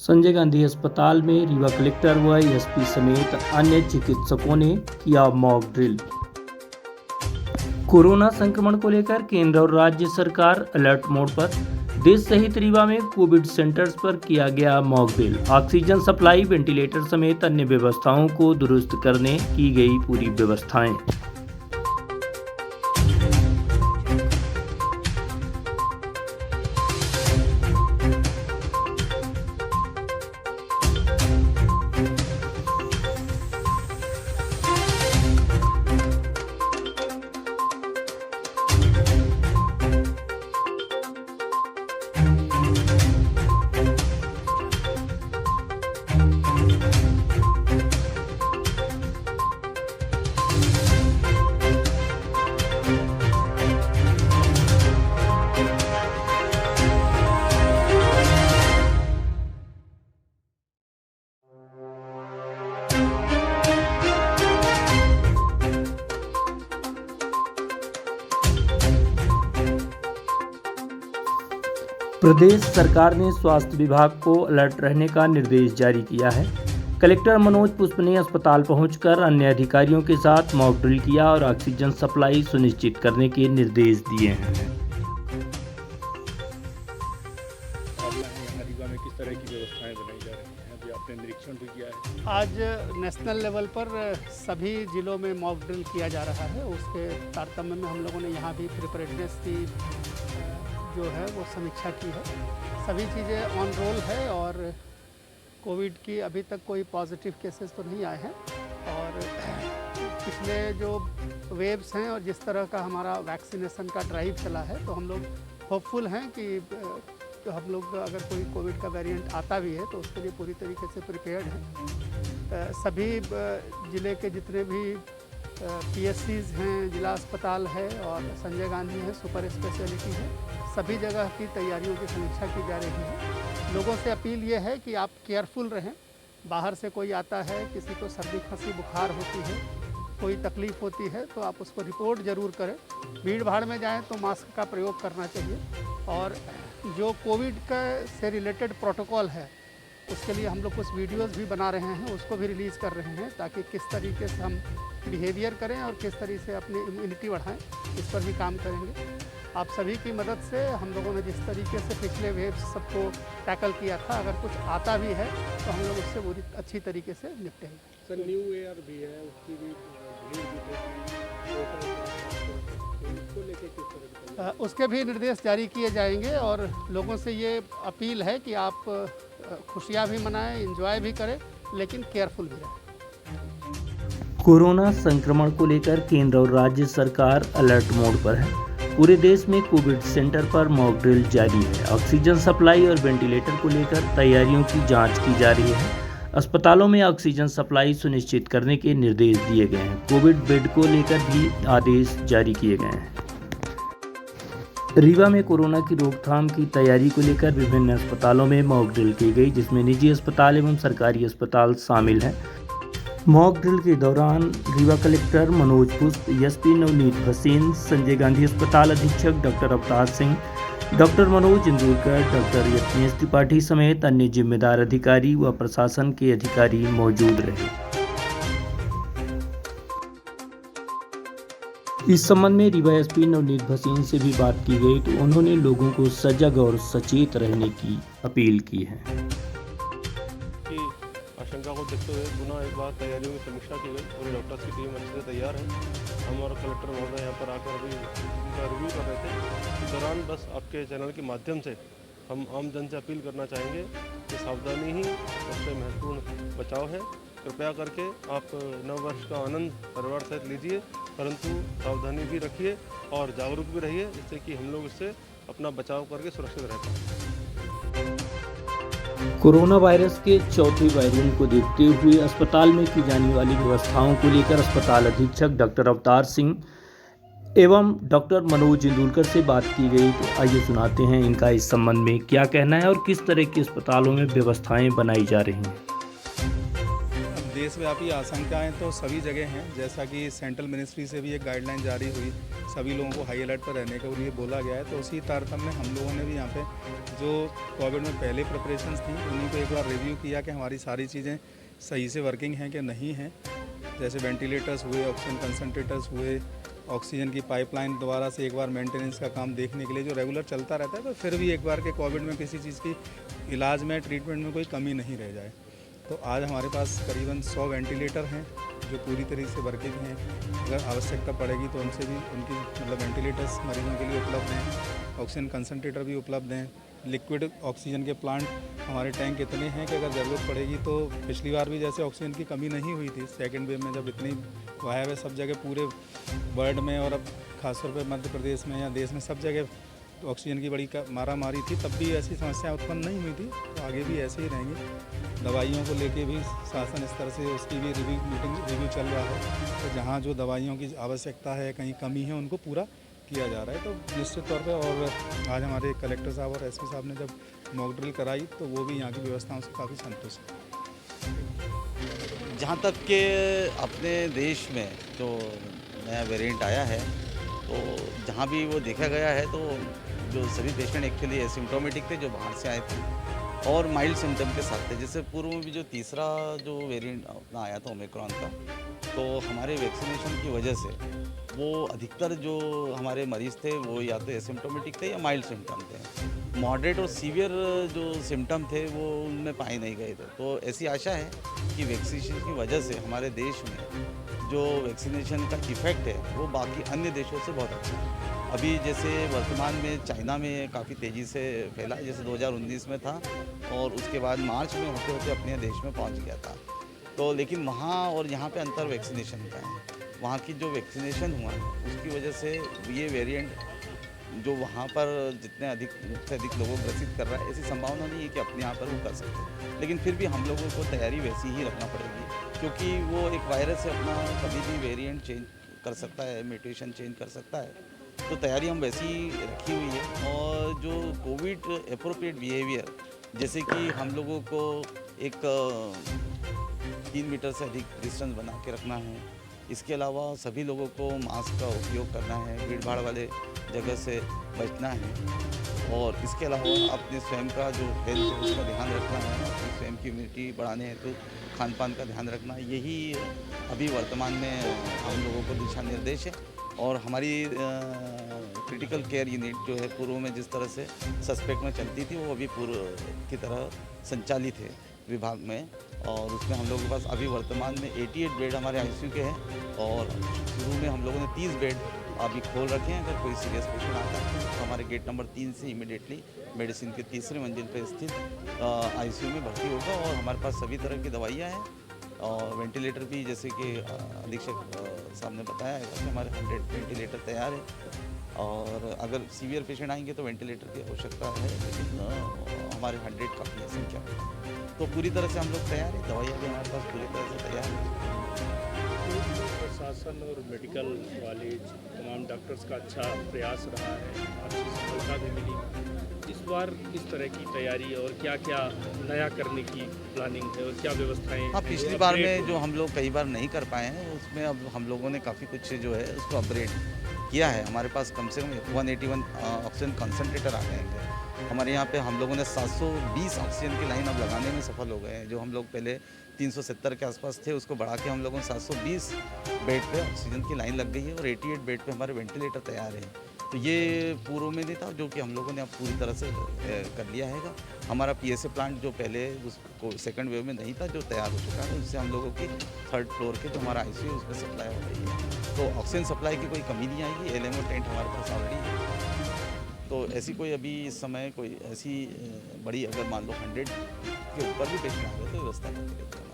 संजय गांधी अस्पताल में रीवा कलेक्टर व एसपी समेत अन्य चिकित्सकों ने किया मॉक ड्रिल। कोरोना संक्रमण को लेकर केंद्र और राज्य सरकार अलर्ट मोड पर। देश सहित रीवा में कोविड सेंटर्स पर किया गया mock drill. Oxygen supply, ventilator समेत अन्य व्यवस्थाओं को दुरुस्त करने की गई पूरी व्यवस्थाएं। प्रदेश सरकार ने स्वास्थ्य विभाग को अलर्ट रहने का निर्देश जारी किया है। कलेक्टर मनोज पुष्प ने अस्पताल पहुंचकर अन्य अधिकारियों के साथ मॉक ड्रिल किया और ऑक्सीजन सप्लाई सुनिश्चित करने के निर्देश दिए हैं। रीवा में किस तरह की व्यवस्थाएं बनाई जा रही हैं, अभी आपने निरीक्षण भी किया है। आज नेशनल लेवल पर सभी जिलों में मॉक ड्रिल किया जा रहा है। उसके तारतम्य में हम लोगों ने यहाँ भी प्रिपरेडनेस की जो है वो समीक्षा की है। सभी चीज़ें ऑन रोल है और कोविड की अभी तक कोई पॉजिटिव केसेस तो नहीं आए हैं। और पिछले जो वेव्स हैं और जिस तरह का हमारा वैक्सीनेशन का ड्राइव चला है, तो हम लोग होपफुल हैं कि हम लोग अगर कोई कोविड का वेरिएंट आता भी है तो उसके लिए पूरी तरीके से प्रिपेयर्ड हैं। सभी ज़िले के जितने भी PSCs हैं, जिला अस्पताल है और संजय गांधी है, सुपर स्पेशलिटी है, सभी जगह की तैयारियों की समीक्षा की जा रही है। लोगों से अपील ये है कि आप केयरफुल रहें। बाहर से कोई आता है, किसी को सर्दी खांसी बुखार होती है, कोई तकलीफ़ होती है, तो आप उसको रिपोर्ट ज़रूर करें। भीड़ भाड़ में जाएं तो मास्क का प्रयोग करना चाहिए। और जो कोविड का से रिलेटेड प्रोटोकॉल है उसके लिए हम लोग कुछ वीडियोस भी बना रहे हैं, उसको भी रिलीज़ कर रहे हैं, ताकि किस तरीके से हम बिहेवियर करें और किस तरीके से अपनी इम्यूनिटी बढ़ाएं, इस पर भी काम करेंगे। आप सभी की मदद से हम लोगों ने जिस तरीके से पिछले वेव सबको टैकल किया था, अगर कुछ आता भी है तो हम लोग उससे पूरी अच्छी तरीके से निपटेंगे। सर, न्यू ईयर भी है, उसकी भी भीड़ उसको लेके किस तरह की उसके भी निर्देश जारी किए जाएंगे और लोगों से ये अपील है कि आप खुशियाँ भी मनाएं, एंजॉय भी करें, लेकिन केयरफुल भी रहें। कोरोना संक्रमण को लेकर केंद्र और राज्य सरकार अलर्ट मोड पर है। पूरे देश में कोविड सेंटर पर मॉक ड्रिल जारी है। ऑक्सीजन सप्लाई और वेंटिलेटर को लेकर तैयारियों की जांच की जा रही है। अस्पतालों में ऑक्सीजन सप्लाई सुनिश्चित करने के निर्देश दिए गए हैं। कोविड बेड को लेकर भी आदेश जारी किए गए हैं। रीवा में कोरोना की रोकथाम की तैयारी को लेकर विभिन्न अस्पतालों में मॉक ड्रिल की गई, जिसमें निजी अस्पताल एवं सरकारी अस्पताल शामिल हैं। मॉक ड्रिल के दौरान रीवा कलेक्टर मनोज पुष्प, एसपी नवनीत भसीन, संजय गांधी अस्पताल अधीक्षक doctor Avtar Singh, doctor Manoj Indurkar, doctor Yagnesh Tripathi समेत अन्य जिम्मेदार अधिकारी व प्रशासन के अधिकारी मौजूद रहे। इस संबंध में रीवा एसपी नवनीत भसीन से भी बात की गई तो उन्होंने लोगों को सजग और सचेत रहने की अपील की है। आशंका को देखते हुए पुनः एक बार तैयारियों की समीक्षा की गई। पूरी डॉक्टर्स की टीम अच्छे से तैयार है। हम और कलेक्टर महोदय यहाँ पर आकर अभी उनका रिव्यू कर रहे थे। इस दौरान बस आपके चैनल के माध्यम से हम आम जन से अपील करना चाहेंगे कि सावधानी ही सबसे महत्वपूर्ण बचाव है। कृपया करके आप नव वर्ष का आनंद परिवार सहित लीजिए, परंतु सावधानी भी रखिए और जागरूक भी रहिए, जिससे कि हम लोग इससे अपना बचाव करके सुरक्षित रह पाएँ। कोरोना वायरस के चौथे वेरिएंट को देखते हुए अस्पताल में की जाने वाली व्यवस्थाओं को लेकर अस्पताल अधीक्षक डॉक्टर अवतार सिंह एवं डॉक्टर मनोज इंदुरकर से बात की गई। तो आइए सुनाते हैं इनका इस संबंध में क्या कहना है और किस तरह के अस्पतालों में व्यवस्थाएं बनाई जा रही हैं। देशव्यापी आशंकाएं तो सभी जगह हैं। जैसा कि सेंट्रल मिनिस्ट्री से भी एक गाइडलाइन जारी हुई, सभी लोगों को हाई अलर्ट पर रहने के लिए बोला गया है। तो उसी तारतम्य में हम लोगों ने भी यहाँ पे जो कोविड में पहले प्रिपरेशंस थी उन्हीं को एक बार रिव्यू किया कि हमारी सारी चीज़ें सही से वर्किंग हैं कि नहीं हैं। जैसे वेंटिलेटर्स हुए, ऑक्सीजन कंसनट्रेटर्स हुए, ऑक्सीजन की पाइपलाइन दोबारा से एक बार मेंटेनेंस का काम देखने के लिए जो रेगुलर चलता रहता है, तो फिर भी एक बार के कोविड में किसी चीज़ की इलाज में, ट्रीटमेंट में कोई कमी नहीं रह जाए। तो आज हमारे पास करीबन 100 वेंटिलेटर हैं जो पूरी तरीके से वर्किंग हैं। अगर आवश्यकता पड़ेगी तो उनसे भी उनकी मतलब वेंटिलेटर्स मरीजों के लिए उपलब्ध हैं, ऑक्सीजन कंसनट्रेटर भी उपलब्ध हैं, लिक्विड ऑक्सीजन के प्लांट हमारे टैंक इतने हैं कि अगर ज़रूरत पड़ेगी तो पिछली बार भी जैसे ऑक्सीजन की कमी नहीं हुई थी सेकेंड वेव में, जब इतनी वायब है सब जगह पूरे वर्ल्ड में और अब खासतौर पर मध्य प्रदेश में या देश में सब जगह तो ऑक्सीजन की बड़ी मारा मारी थी, तब भी ऐसी समस्याएं उत्पन्न नहीं हुई थी। तो आगे भी ऐसे ही रहेंगे। दवाइयों को लेके भी शासन स्तर से उसकी भी रिव्यू चल रहा है। तो जहाँ जो दवाइयों की आवश्यकता है, कहीं कमी है, उनको पूरा किया जा रहा है। तो निश्चित तौर पे और आज हमारे कलेक्टर साहब और एसपी साहब ने जब मॉक ड्रिल कराई तो वो भी यहाँ की व्यवस्थाओं से काफ़ी संतुष्ट हैं। जहाँ तक कि अपने देश में जो नया वेरिएंट आया है, तो जहाँ भी वो देखा गया है, तो जो सभी पेशेंट एक्चुअली एसिम्प्टोमेटिक थे जो बाहर से आए थे और माइल्ड सिम्टम के साथ थे। जैसे पूर्व में भी जो तीसरा जो वेरिएंट अपना आया था ओमिक्रॉन का, तो हमारे वैक्सीनेशन की वजह से वो अधिकतर जो हमारे मरीज़ थे वो या तो एसिम्प्टोमेटिक थे या माइल्ड सिम्टम थे। मॉडरेट और सीवियर जो सिम्टम थे वो उनमें पाए नहीं गए थे। तो ऐसी आशा है कि वैक्सीनेशन की वजह से हमारे देश में जो वैक्सीनेशन का इफ़ेक्ट है वो बाकी अन्य देशों से बहुत अच्छा है। अभी जैसे वर्तमान में चाइना में काफ़ी तेज़ी से फैला, जैसे 2019 में था और उसके बाद मार्च में होते होते अपने देश में पहुंच गया था। तो लेकिन वहाँ और यहाँ पे अंतर वैक्सीनेशन का है। वहाँ की जो वैक्सीनेशन हुआ है उसकी वजह से ये वेरिएंट जो वहाँ पर जितने अधिक से अधिक लोगों को ग्रसित कर रहा है, ऐसी संभावना नहीं है कि अपने यहाँ पर वो कर सकते। लेकिन फिर भी हम लोगों को तैयारी वैसी ही रखना पड़ेगी, क्योंकि वो एक वायरस से अपना कभी भी वेरिएंट चेंज कर सकता है, म्यूटेशन चेंज कर सकता है। तो तैयारी हम वैसी ही रखी हुई है। और जो कोविड एप्रोप्रिएट बिहेवियर, जैसे कि हम लोगों को एक 3 मीटर से अधिक डिस्टेंस बना के रखना है। इसके अलावा सभी लोगों को मास्क का उपयोग करना है, भीड़ भाड़ वाले जगह से बचना है। और इसके अलावा अपने स्वयं का जो हेल्थ है उसका ध्यान रखना है, अपनी स्वयं की इम्यूनिटी बढ़ाने हेतु खान पान का ध्यान रखना, यही अभी वर्तमान में हम लोगों को दिशा निर्देश है। और हमारी क्रिटिकल केयर यूनिट जो है पूर्व में जिस तरह से सस्पेक्ट में चलती थी वो अभी पूर्व की तरह संचालित है विभाग में। और उसमें हम लोगों के पास अभी वर्तमान में 88 बेड हमारे आईसीयू के हैं और शुरू में हम लोगों ने 30 बेड अभी खोल रखे हैं। अगर कोई सीरियस पेशेंट आता है तो हमारे गेट नंबर 3 से इमीडिएटली मेडिसिन की तीसरी मंजिल पर स्थित आईसीयू में भर्ती होगा। और हमारे पास सभी तरह की दवाइयाँ हैं और वेंटिलेटर भी, जैसे कि अधीक्षक साहब ने बताया है कि हमारे 100 वेंटिलेटर तैयार है। और अगर सीवियर पेशेंट आएंगे तो वेंटिलेटर की आवश्यकता है, लेकिन हमारे 100 काफ़ी है संख्या में। तो पूरी तरह से हम लोग तैयार हैं, दवाइयाँ भी हमारे पास पूरी तरह से तैयार हैं। प्रशासन और मेडिकल कॉलेज तमाम डॉक्टर्स का अच्छा प्रयास रहा है, अच्छी सफलता भी मिली। इस बार किस तरह की तैयारी और क्या क्या नया करने की प्लानिंग है और क्या व्यवस्थाएं? हाँ, पिछली बार में जो हम लोग कई बार नहीं कर पाए हैं उसमें अब हम लोगों ने काफ़ी कुछ जो है उसको अपग्रेड किया है। हमारे पास कम से कम 181 ऑक्सीजन कंसनट्रेटर आ गए हैं। हमारे यहाँ पे हम लोगों ने 720 ऑक्सीजन की लाइन अब लगाने में सफल हो गए हैं। जो हम लोग पहले 370 के आसपास थे उसको बढ़ा के हम लोगों ने 720 बेड पे ऑक्सीजन की लाइन लग गई है और 88 बेड पे हमारे वेंटिलेटर तैयार हैं। तो ये पूर्व में नहीं था, जो कि हम लोगों ने अब पूरी तरह से कर लिया है। हमारा PSA प्लांट जो पहले उसको सेकंड वेव में नहीं था, जो तैयार हो चुका है, उससे हम लोगों की 3rd फ्लोर के जो हमारा ICU उसमें सप्लाई हो रही है। तो ऑक्सीजन सप्लाई की कोई कमी नहीं आएगी। LMO टेंट हमारे पास ऑलरेडी है। तो ऐसी कोई अभी इस समय कोई ऐसी बड़ी, अगर मान लो 100 के ऊपर भी पेशेंट आ गए तो व्यवस्था करके देते हैं।